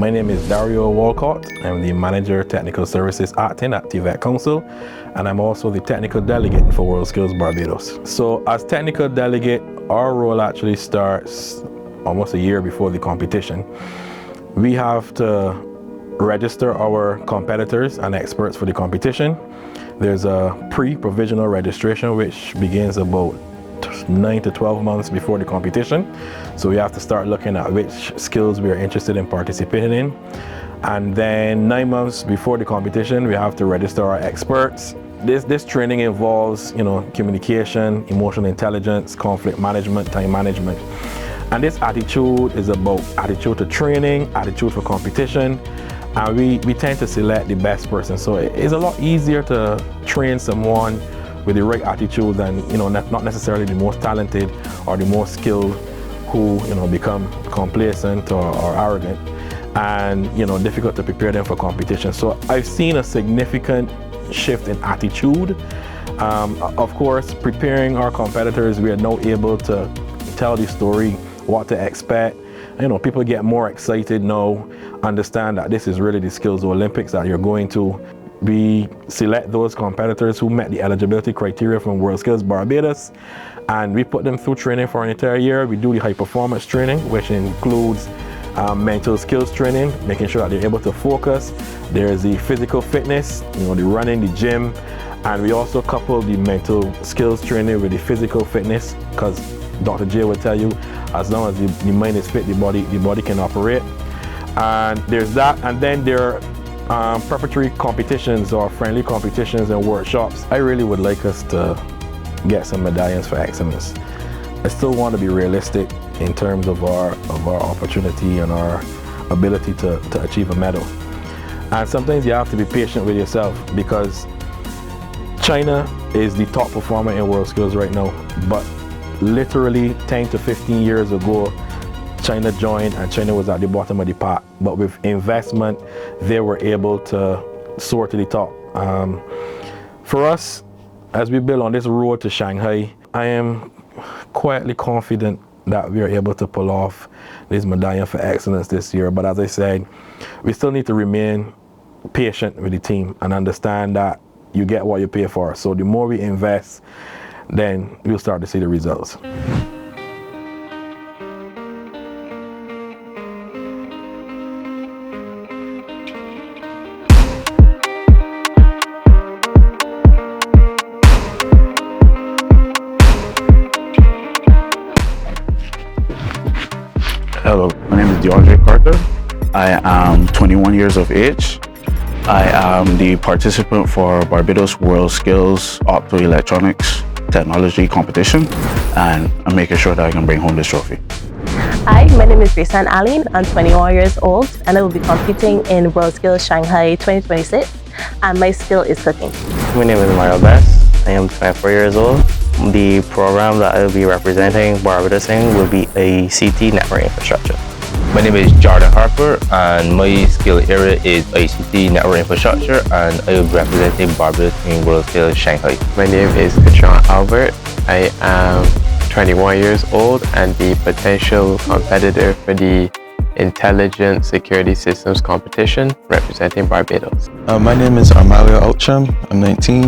My name is Dario Walcott. I'm the Manager Technical Services Acting at TVET Council, and I'm also the Technical Delegate for WorldSkills Barbados. So as Technical Delegate, our role actually starts almost a year before the competition. We have to register our competitors and experts for the competition. There's a pre-provisional registration which begins about 9 to 12 months before the competition. So we have to start looking at which skills we are interested in participating in. And then 9 months before the competition, we have to register our experts. This training involves, communication, emotional intelligence, conflict management, time management. And this attitude is about attitude to training, attitude for competition. And we tend to select the best person. So it's a lot easier to train someone with the right attitude than, not necessarily the most talented or the most skilled who, become complacent or arrogant and, difficult to prepare them for competition. So I've seen a significant shift in attitude. Of course, preparing our competitors, we are now able to tell the story, what to expect. People get more excited now, understand that this is really the Skills Olympics that you're going to. We select those competitors who met the eligibility criteria from WorldSkills Barbados, and we put them through training for an entire year. We do the high performance training, which includes mental skills training, making sure that they're able to focus. There's the physical fitness, the running, the gym, and we also couple the mental skills training with the physical fitness, because Dr. J will tell you, as long as the mind is fit, the body can operate. And there's that, and then there are preparatory competitions or friendly competitions and workshops. I really would like us to get some medallions for excellence. I still want to be realistic in terms of our opportunity and our ability to achieve a medal. And sometimes you have to be patient with yourself, because China is the top performer in WorldSkills right now, but literally 10 to 15 years ago, China joined and China was at the bottom of the pack. But with investment, they were able to soar to the top. For us, as we build on this road to Shanghai, I am quietly confident that we are able to pull off this medallion for excellence this year. But as I said, we still need to remain patient with the team and understand that you get what you pay for. So the more we invest, then we'll start to see the results. Hello, my name is DeAndre Carter. I am 21 years of age. I am the participant for Barbados WorldSkills Optoelectronics Technology Competition, and I'm making sure that I can bring home this trophy. Hi, my name is Grace Aline. I'm 21 years old, and I will be competing in WorldSkills Shanghai 2026, and my skill is cooking. My name is Mario Best. I am 24 years old. The program that I will be representing Barbados in will be ICT network infrastructure. My name is Jordan Harper, and my skill area is ICT network infrastructure, and I will be representing Barbados in WorldSkills Shanghai. My name is Katron Albert. I am 21 years old and the potential competitor for the Intelligent Security Systems competition representing Barbados. My name is Armalio Outram. I'm 19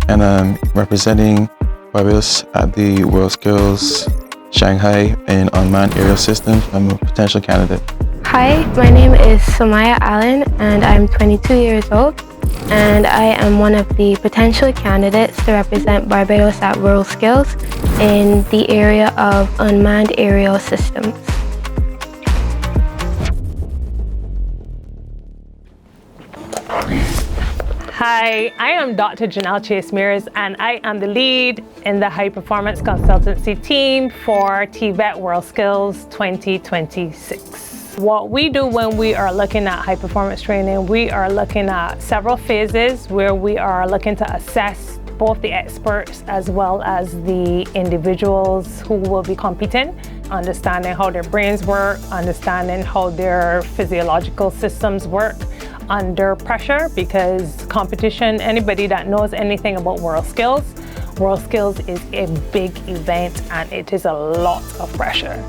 and I'm representing Barbados at the WorldSkills Shanghai in unmanned aerial systems. I'm a potential candidate. Hi, my name is Samaya Allen and I'm 22 years old, and I am one of the potential candidates to represent Barbados at WorldSkills in the area of unmanned aerial systems. Hi, I am Dr. Janelle Chase Mears, and I am the lead in the high performance consultancy team for TVET WorldSkills 2026. What we do when we are looking at high performance training, we are looking at several phases where we are looking to assess both the experts as well as the individuals who will be competing, understanding how their brains work, understanding how their physiological systems work under pressure, because competition, anybody that knows anything about WorldSkills is a big event and it is a lot of pressure.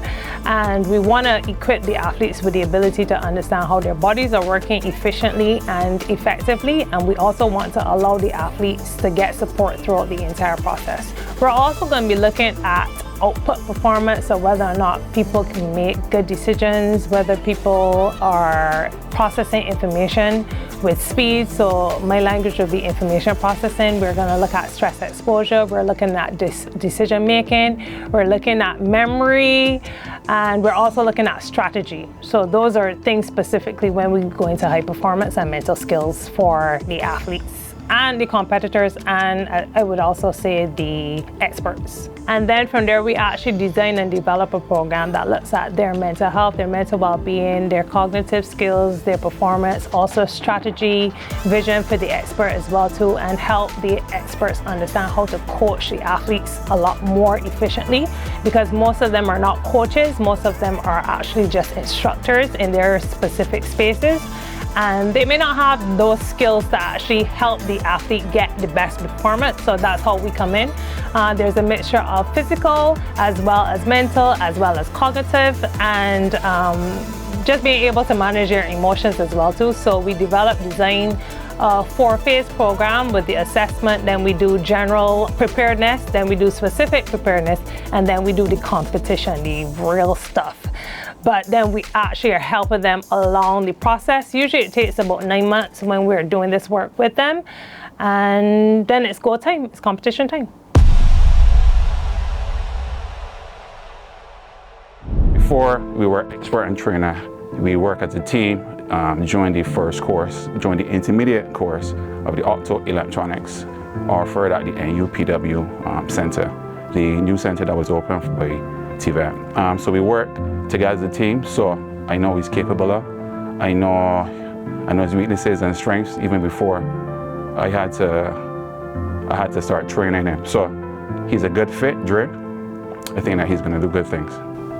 And we want to equip the athletes with the ability to understand how their bodies are working efficiently and effectively. And we also want to allow the athletes to get support throughout the entire process. We're also going to be looking at output performance, so whether or not people can make good decisions, whether people are processing information with speed. So my language will be information processing. We're going to look at stress exposure. We're looking at decision making. We're looking at memory, and we're also looking at strategy. So those are things specifically when we go into high performance and mental skills for the athletes and the competitors, and I would also say the experts. And then from there, we actually design and develop a program that looks at their mental health, their mental well-being, their cognitive skills, their performance, also strategy, vision for the expert as well too, and help the experts understand how to coach the athletes a lot more efficiently, because most of them are not coaches, most of them are actually just instructors in their specific spaces. And they may not have those skills to actually help the athlete get the best performance. So that's how we come in. There's a mixture of physical, as well as mental, as well as cognitive, and just being able to manage your emotions as well too. So we design a 4-phase program with the assessment, then we do general preparedness, then we do specific preparedness, and then we do the competition, the real stuff. But then we actually are helping them along the process. Usually it takes about 9 months when we're doing this work with them. And then it's go time, it's competition time. Before we were expert and trainer, we work as a team, joined the first course, joined the intermediate course of the optoelectronics offered at the NUPW Center, the new center that was opened by TVET. So we work together as a team, so I know he's capable of. I know his weaknesses and strengths even before I had to start training him. So he's a good fit, Dre. I think that he's going to do good things.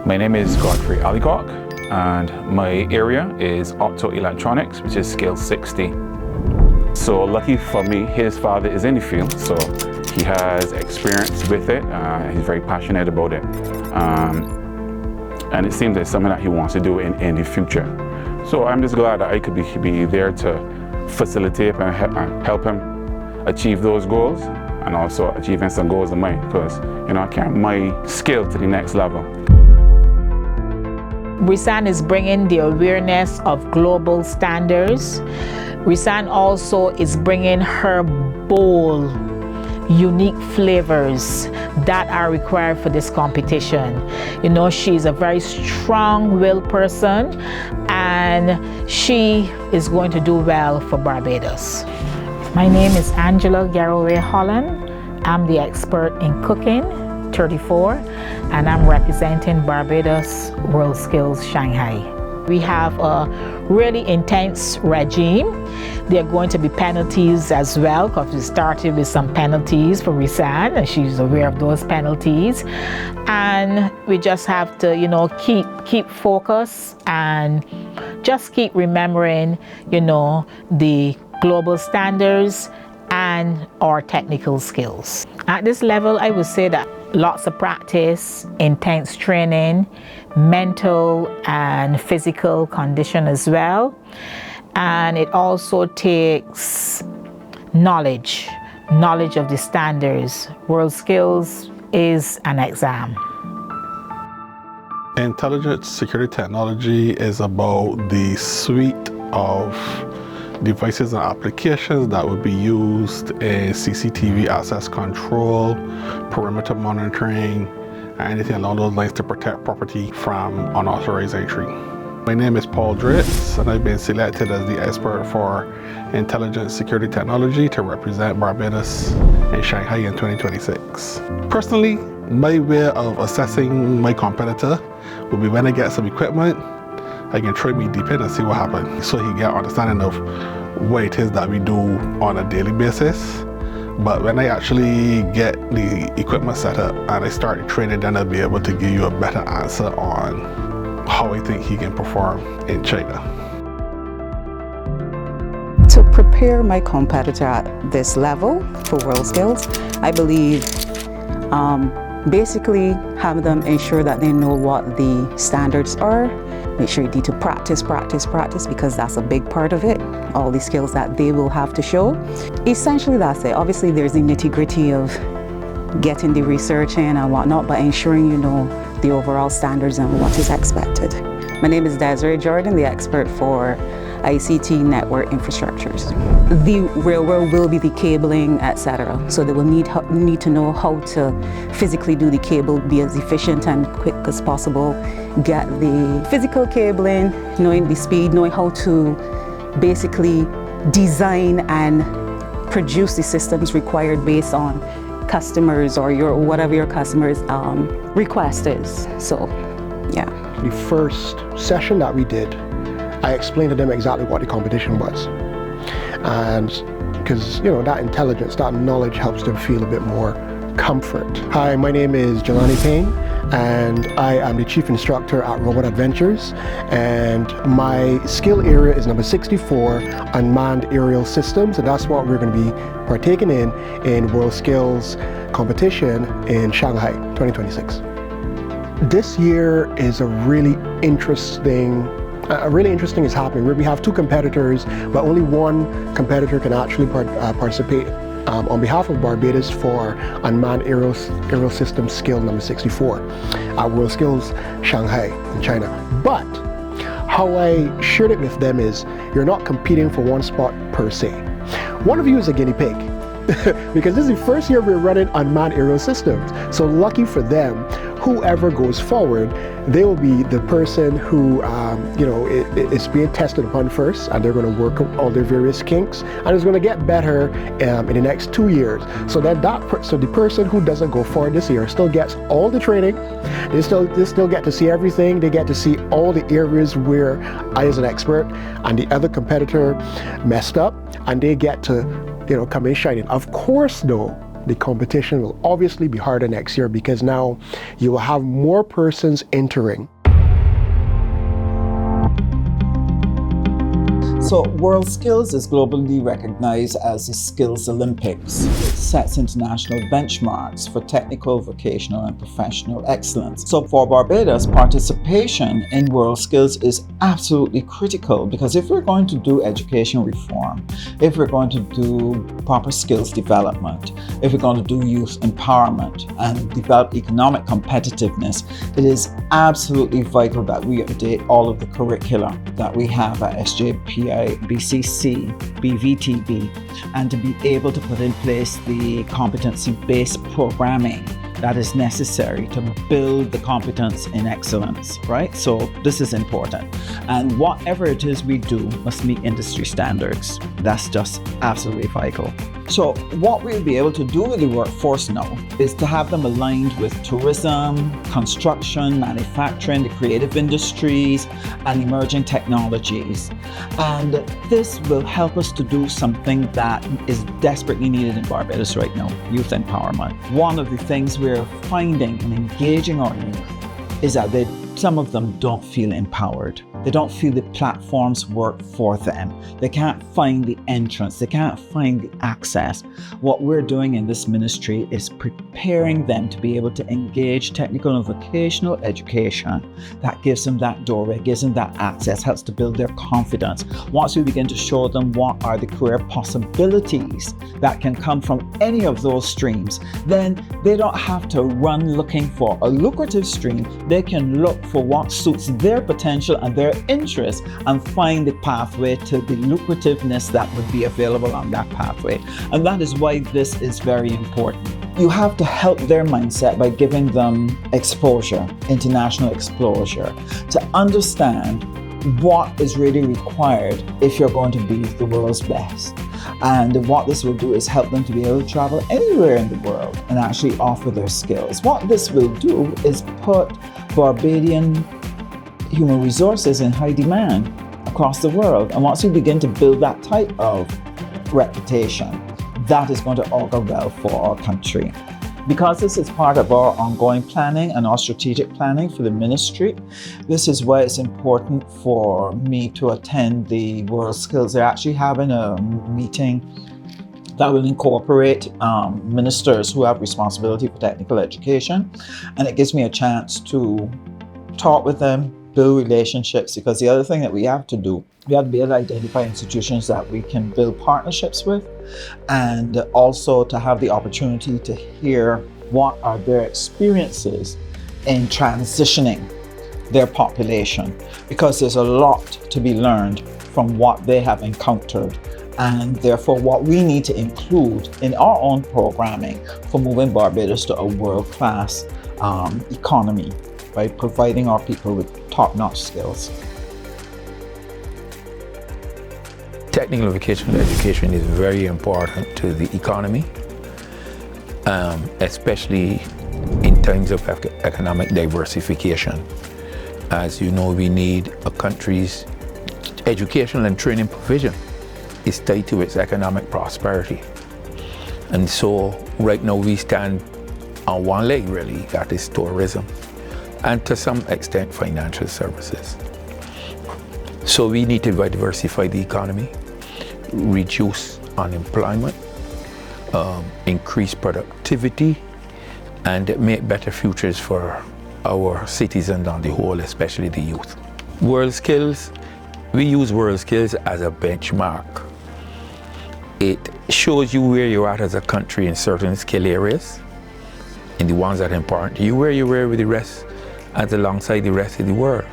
My name is Godfrey Alicock, and my area is optoelectronics, which is skill 60. So lucky for me, his father is in the field, so he has experience with it. He's very passionate about it. And it seems like something that he wants to do in the future. So I'm just glad that I could be there to facilitate and help him achieve those goals, and also achieving some goals of mine, because I carry my skill to the next level. Risan is bringing the awareness of global standards. Risan also is bringing her bold, unique flavors that are required for this competition. She's a very strong-willed person, and she is going to do well for Barbados. My name is Angela Garraway Holland. I'm the expert in cooking, 34, and I'm representing Barbados WorldSkills Shanghai. We have a really intense regime. There are going to be penalties as well, because we started with some penalties for Risan, and she's aware of those penalties. And we just have to, keep focus and just keep remembering, the global standards and our technical skills. At this level, I would say that lots of practice, intense training, mental and physical condition as well. And it also takes knowledge of the standards. WorldSkills is an exam. Intelligence security technology is about the suite of devices and applications that would be used in CCTV access control, perimeter monitoring, and anything along those lines to protect property from unauthorized entry. My name is Paul Dritz, and I've been selected as the expert for intelligence security technology to represent Barbados in Shanghai in 2026. Personally, my way of assessing my competitor will be when I get some equipment, I can try me deep in and see what happens, so he get understanding of what it is that we do on a daily basis. But when I actually get the equipment set up and I start training, then I'll be able to give you a better answer on how I think he can perform in China. To prepare my competitor at this level for WorldSkills, I believe basically have them ensure that they know what the standards are. Make sure you need to practice, because that's a big part of it. All the skills that they will have to show. Essentially, that's it. Obviously, there's the nitty-gritty of getting the research in and whatnot, but ensuring you know the overall standards and what is expected. My name is Desiree Jordan, the expert for ICT network infrastructures. The railroad will be the cabling, etc. So they will need to know how to physically do the cable, be as efficient and quick as possible, get the physical cabling, knowing the speed, knowing how to basically design and produce the systems required based on customers or whatever your customers' request is. So, yeah. The first session that we did, I explained to them exactly what the competition was. And because, that intelligence, that knowledge helps them feel a bit more comfort. Hi, my name is Jelani Payne, and I am the chief instructor at Robot Adventures. And my skill area is number 64, unmanned aerial systems. And that's what we're going to be partaking in WorldSkills competition in Shanghai 2026. This year is a really interesting is happening where we have two competitors, but only one competitor can actually participate on behalf of Barbados for unmanned aerial system skill number 64 at WorldSkills Shanghai in China. But how I shared it with them is you're not competing for one spot per se. One of you is a guinea pig because this is the first year we're running unmanned aerial systems. So lucky for them, whoever goes forward, they will be the person who is being tested upon first, and they're going to work on all their various kinks, and it's going to get better in the next 2 years. So then so the person who doesn't go forward this year still gets all the training. They still get to see everything. They get to see all the areas where I, as an expert, and the other competitor messed up, and they get to come in shining. Of course, though, the competition will obviously be harder next year because now you will have more persons entering. So WorldSkills is globally recognized as the Skills Olympics. It sets international benchmarks for technical, vocational, and professional excellence. So for Barbados, participation in WorldSkills is absolutely critical because if we're going to do education reform, if we're going to do proper skills development, if we're going to do youth empowerment and develop economic competitiveness, it is absolutely vital that we update all of the curricula that we have at SJPI, BCC, BVTB, and to be able to put in place the competency-based programming that is necessary to build the competence in excellence, right? So this is important. And whatever it is we do must meet industry standards. That's just absolutely vital. So what we'll be able to do with the workforce now is to have them aligned with tourism, construction, manufacturing, the creative industries, and emerging technologies. And this will help us to do something that is desperately needed in Barbados right now, youth empowerment. One of the things we're finding in engaging our youth is that some of them don't feel empowered. They don't feel the platforms work for them. They can't find the entrance. They can't find the access. What we're doing in this ministry is preparing them to be able to engage technical and vocational education. That gives them that doorway, gives them that access, helps to build their confidence. Once we begin to show them what are the career possibilities that can come from any of those streams, then they don't have to run looking for a lucrative stream. They can look for what suits their potential and their interest and find the pathway to the lucrativeness that would be available on that pathway. And that is why this is very important. You have to help their mindset by giving them exposure, international exposure, to understand what is really required if you're going to be the world's best. And what this will do is help them to be able to travel anywhere in the world and actually offer their skills. What this will do is put Barbadian human resources in high demand across the world. And once we begin to build that type of reputation, that is going to augur well for our country. Because this is part of our ongoing planning and our strategic planning for the ministry, this is why it's important for me to attend the WorldSkills. They're actually having a meeting that will incorporate ministers who have responsibility for technical education. And it gives me a chance to talk with them, build relationships, because the other thing that we have to do, we have to be able to identify institutions that we can build partnerships with, and also to have the opportunity to hear what are their experiences in transitioning their population, because there's a lot to be learned from what they have encountered, and therefore what we need to include in our own programming for moving Barbados to a world-class economy by providing our people with top-notch skills. Technical vocational education is very important to the economy, especially in times of economic diversification. As you know, we need a country's educational and training provision is tied to its economic prosperity. And so right now we stand on one leg really, that is tourism, and to some extent financial services. So we need to diversify the economy, reduce unemployment, increase productivity, and make better futures for our citizens on the whole, especially the youth. WorldSkills, we use WorldSkills as a benchmark. It shows you where you're at as a country in certain skill areas, in the ones that are important to you, where you were with the rest, and alongside the rest of the world.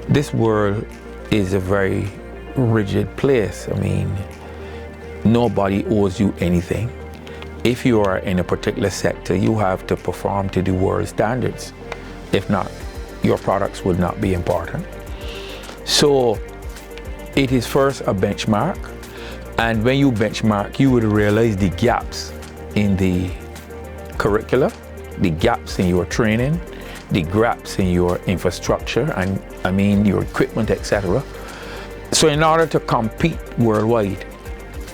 This world is a very rigid place. I mean, nobody owes you anything. If you are in a particular sector, you have to perform to the world standards. If not, your products would not be important. So it is first a benchmark, and when you benchmark, you would realize the gaps in the curricula, the gaps in your training, the gaps in your infrastructure, and I mean your equipment, etc. So in order to compete worldwide,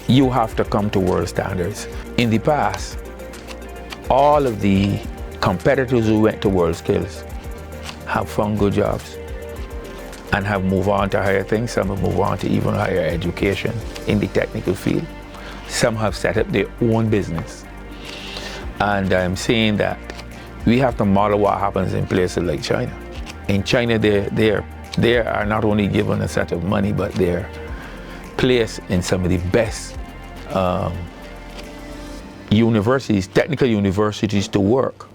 you have to come to world standards. In the past, all of the competitors who went to WorldSkills have found good jobs and have moved on to higher things. Some have moved on to even higher education in the technical field. Some have set up their own business. And I'm saying that we have to model what happens in places like China. In China, they are not only given a set of money, but they're placed in some of the best universities, technical universities to work,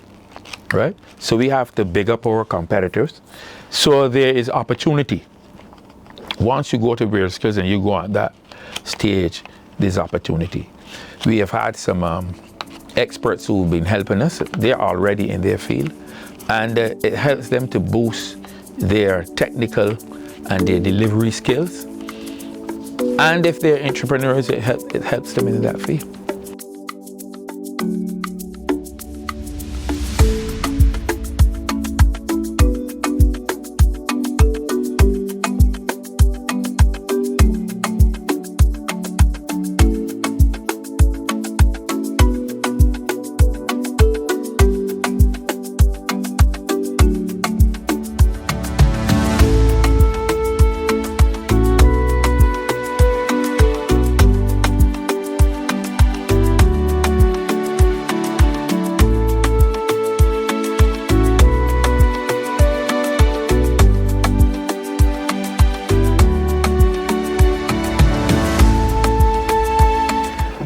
right? So we have to big up our competitors. So there is opportunity. Once you go to WorldSkills and you go on that stage, there's opportunity. We have had some experts who've been helping us. They're already in their field, and it helps them to boost their technical and their delivery skills. And if they're entrepreneurs, it helps them in that field.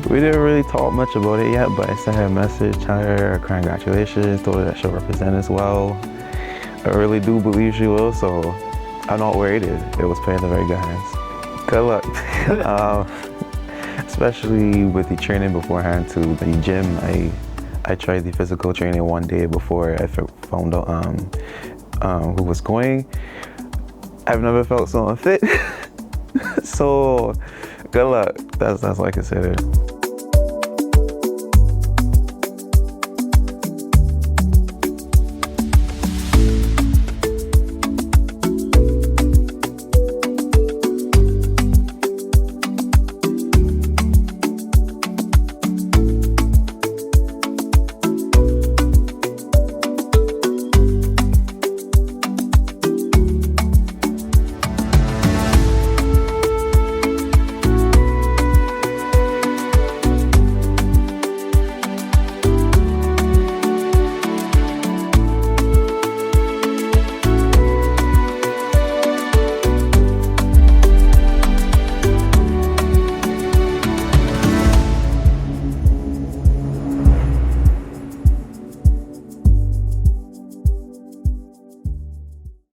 We didn't really talk much about it yet, but I sent her a message, telling her congratulations, told her that she'll represent us well. I really do believe she will, so I'm not worried. It was playing in very good hands. Good luck. Especially with the training beforehand to the gym. I tried the physical training one day before I found out who was going. I've never felt so unfit. So good luck. That's all I can say there.